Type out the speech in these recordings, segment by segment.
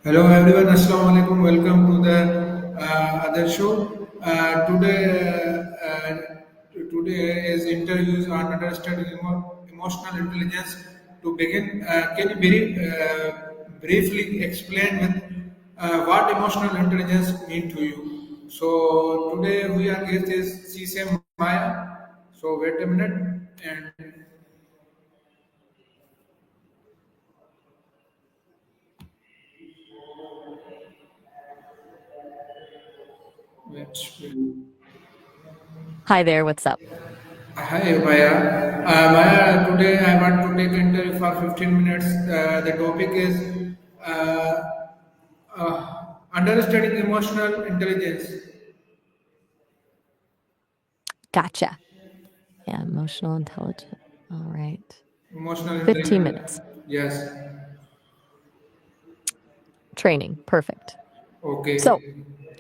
Hello everyone, Assalamu alaikum. Welcome to the other show. Today is interviews on understanding emotional intelligence. To begin, can you briefly explain with what emotional intelligence mean to you? So today we are guest is Sesame Maya. So wait a minute and wait. Hi there, what's up? Hi Maya. Maya, today I want to take interview for 15 minutes. The topic is uh, understanding emotional intelligence. Gotcha. Yeah, emotional intelligence. All right. Emotional 15 intelligence. minutes. Yes. Training. Perfect. So, Okay.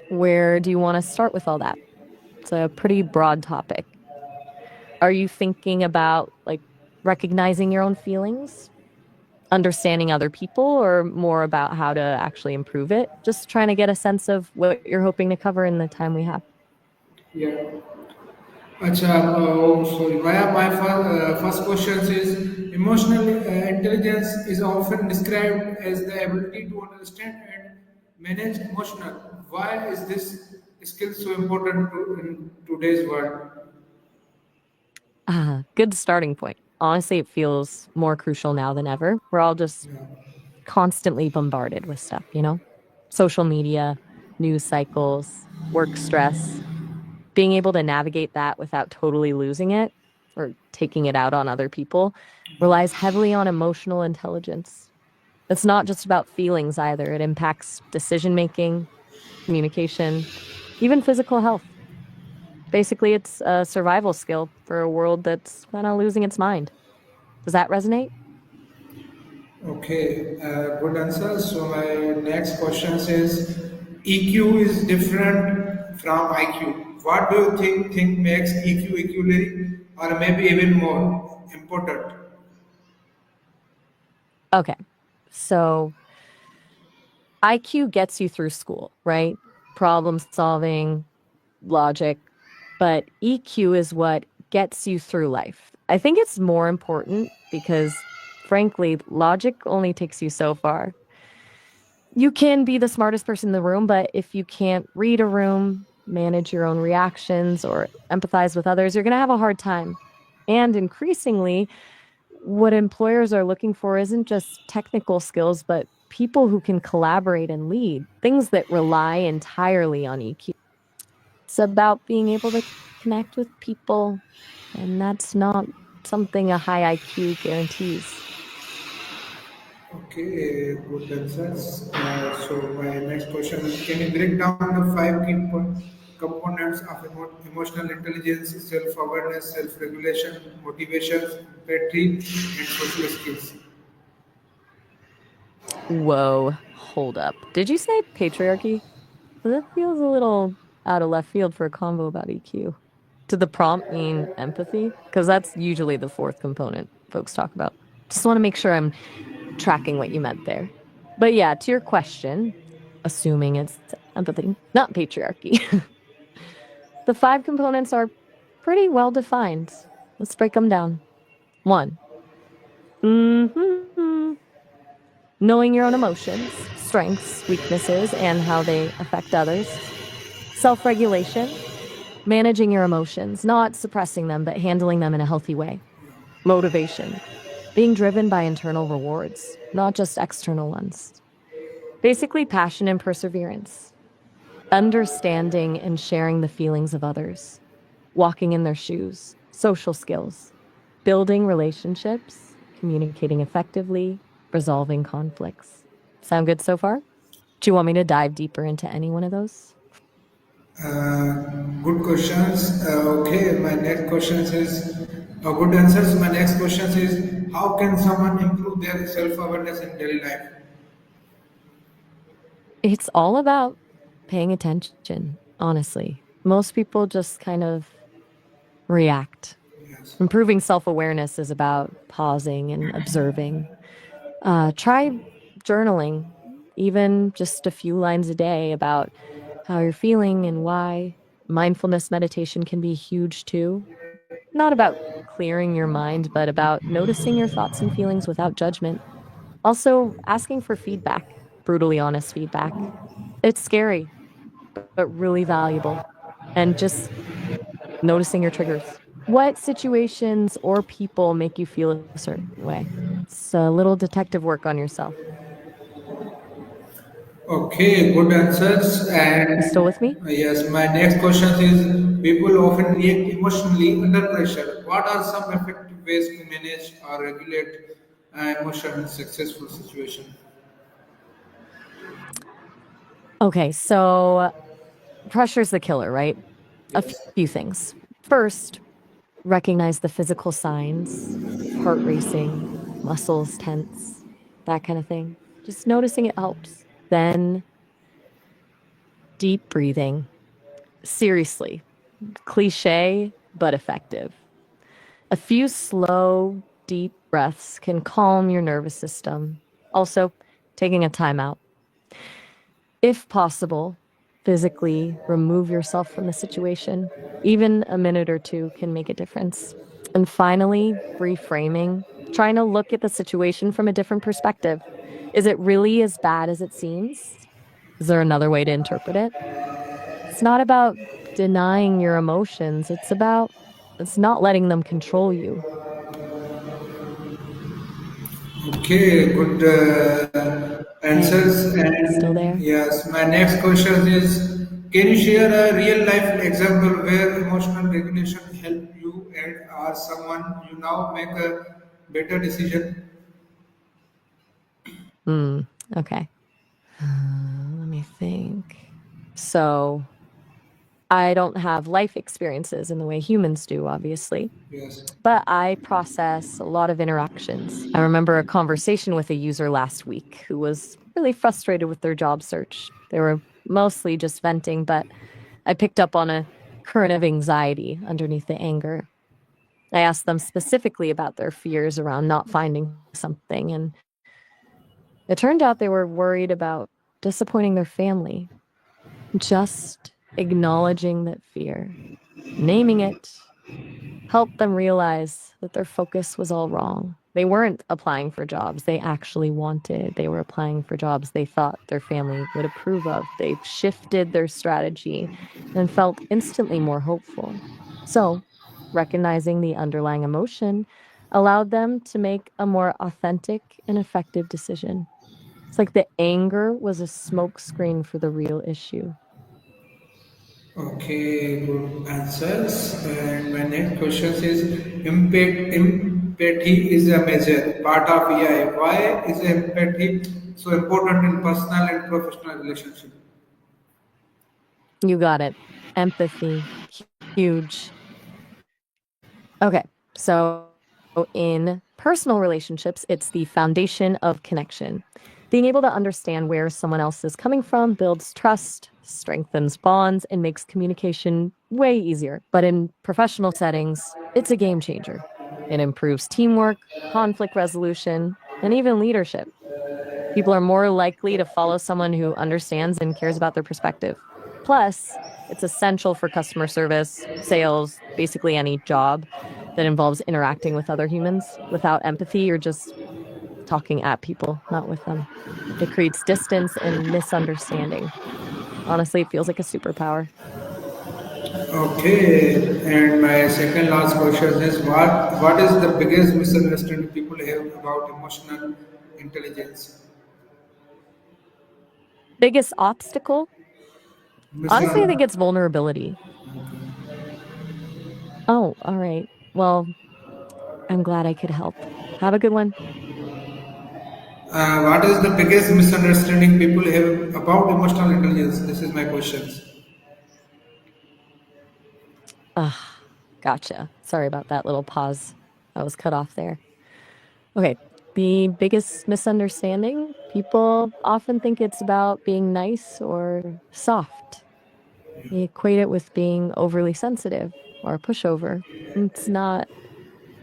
where do you want to start with all that? It's a pretty broad topic. Are you thinking about recognizing your own feelings, understanding other people, or more about how to actually improve it? Just trying to get a sense of what you're hoping to cover in the time we have. Yeah. Acha, sorry. My first question is emotional intelligence is often described as the ability to understand and manage emotional. Why is this skill so important in today's world? Good starting point. Honestly, it feels more crucial now than ever. We're all just Yeah. constantly bombarded with stuff? Social media, news cycles, work stress. Being able to navigate that without totally losing it or taking it out on other people relies heavily on emotional intelligence. It's not just about feelings either, it impacts decision making, communication, even physical health. Basically, it's a survival skill for a world that's kind of losing its mind. Does that resonate? Okay, good answer. So my next question is EQ is different from IQ. What do you think makes EQ equally or maybe even more important? Okay. So IQ gets you through school, right? Problem solving, logic, but EQ is what gets you through life. I think it's more important because, frankly, logic only takes you so far. You can be the smartest person in the room, but if you can't read a room, manage your own reactions, or empathize with others, you're going to have a hard time. And increasingly, what employers are looking for isn't just technical skills, but people who can collaborate and lead, things that rely entirely on EQ. It's about being able to connect with people, and that's not something a high IQ guarantees. Okay, good answers. So my next question is, can you break down the five key components of emotional intelligence, self-awareness, self-regulation, motivation, empathy, and social skills? Whoa, hold up. Did you say patriarchy? That feels a little out of left field for a convo about EQ. Did the prompt mean empathy? Because that's usually the fourth component folks talk about. Just want to make sure I'm tracking what you meant there. But yeah, to your question, assuming it's empathy, not patriarchy, the five components are pretty well defined. Let's break them down. One, hmm knowing your own emotions, strengths, weaknesses, and how they affect others. Self regulation, managing your emotions, not suppressing them, but handling them in a healthy way. Motivation, being driven by internal rewards, not just external ones. Basically, passion and perseverance, understanding and sharing the feelings of others, walking in their shoes, social skills, building relationships, communicating effectively, resolving conflicts. Sound good so far? Do you want me to dive deeper into any one of those? Good questions. Okay, my next question is good answers. My next question is how can someone improve their self-awareness in daily life? It's all about paying attention, honestly. Most people just kind of react. Yes. Improving self awareness is about pausing and observing. Try journaling, even just a few lines a day about how you're feeling and why. Mindfulness meditation can be huge too. Not about clearing your mind, but about noticing your thoughts and feelings without judgment. Also, asking for feedback, brutally honest feedback. It's scary, but really valuable. And just noticing your triggers. What situations or people make you feel a certain way? It's a little detective work on yourself. Okay, good answers. You still And with me? yes, my next question is people often react emotionally under pressure. What are some effective ways to manage or regulate emotion in successful situation? Okay, so pressure's the killer, right? A Yes. few things. First, recognize the physical signs, heart racing, muscles tense, that kind of thing. Just noticing it helps. Then, deep breathing. Seriously, cliche, but effective. A few slow, deep breaths can calm your nervous system. Also, taking a timeout. If possible, physically remove yourself from the situation. Even a minute or two can make a difference. And finally, reframing, trying to look at the situation from a different perspective. Is it really as bad as it seems? Is there another way to interpret it? It's not about denying your emotions, it's not letting them control you. Okay, good Hey, answers. still And there? yes, my next question is can you share a real life example where emotional regulation helped you and or someone you now make a better decision? Hmm, okay. Let me think. So, I don't have life experiences in the way humans do, obviously, Yes. but I process a lot of interactions. I remember a conversation with a user last week who was really frustrated with their job search. They were mostly just venting, but I picked up on a current of anxiety underneath the anger. I asked them specifically about their fears around not finding something, and it turned out they were worried about disappointing their family. Just acknowledging that fear, naming it, helped them realize that their focus was all wrong. They weren't applying for jobs they actually wanted. They were applying for jobs they thought their family would approve of. They shifted their strategy and felt instantly more hopeful. So, recognizing the underlying emotion allowed them to make a more authentic and effective decision. It's like the anger was a smokescreen for the real issue. Okay, good answers. And my next question is empathy is a major part of AI. Why is empathy so important in personal and professional relationship? You got it. Empathy, huge. Okay. So in personal relationships, it's the foundation of connection. Being able to understand where someone else is coming from builds trust, strengthens bonds, and makes communication way easier. But in professional settings, it's a game changer. It improves teamwork, conflict resolution, and even leadership. People are more likely to follow someone who understands and cares about their perspective. Plus, it's essential for customer service, sales, basically any job that involves interacting with other humans. Without empathy, you're just talking at people, not with them. It creates distance and misunderstanding. Honestly, it feels like a superpower. Okay, and my second last question is what is the biggest misunderstanding people have about emotional intelligence? Biggest obstacle? Honestly, I think Misun- it's vulnerability. Oh, all right. Well, I'm glad I could help. Have a good one. what is the biggest misunderstanding people have about emotional intelligence? This is my questions. Ah, gotcha. Sorry about that little pause. I was cut off there. Okay. The biggest misunderstanding, people often think it's about being nice or soft. They equate it with being overly sensitive or a pushover. It's not.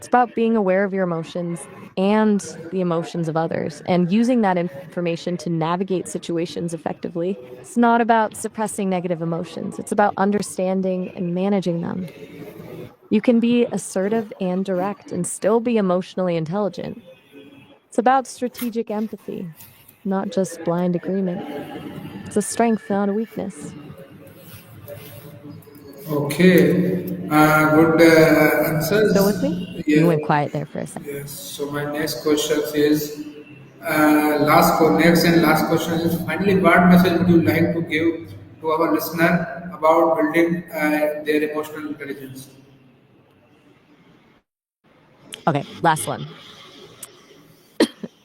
It's about being aware of your emotions and the emotions of others and using that information to navigate situations effectively. It's not about suppressing negative emotions, it's about understanding and managing them. You can be assertive and direct and still be emotionally intelligent. It's about strategic empathy, not just blind agreement. It's a strength, not a weakness. Okay, good Still with me? answers. You Yeah. went quiet there for a second. Yes. So my next question is next and last question is finally, what message would you like to give to our listener about building their emotional intelligence? Okay, last one.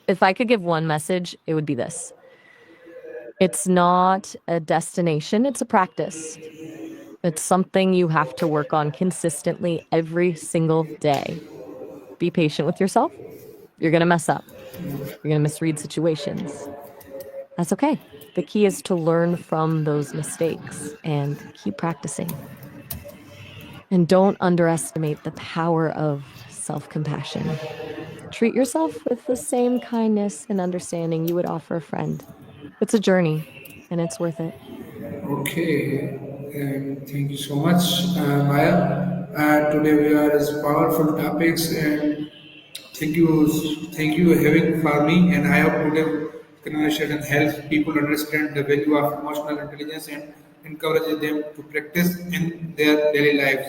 If I could give one message, it would be this: it's not a destination, it's a practice. It's something you have to work on consistently every single day. Be patient with yourself. You're going to mess up, you're going to misread situations. That's okay. The key is to learn from those mistakes and keep practicing. And don't underestimate the power of self compassion. Treat yourself with the same kindness and understanding you would offer a friend. It's a journey and it's worth it. Okay, thank you so much, Maya. Today we are as powerful topics, and thank you having for me. And I hope today conversation helps people understand the value of emotional intelligence and encourages them to practice in their daily lives.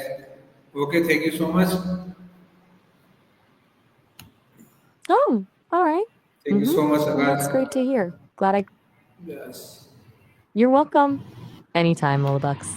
Okay, thank you so much. Oh, all right. Thank you Mm-hmm. so much, Well, that's great Agar. to hear. Glad I. Yes. You're welcome. Anytime, Bucks.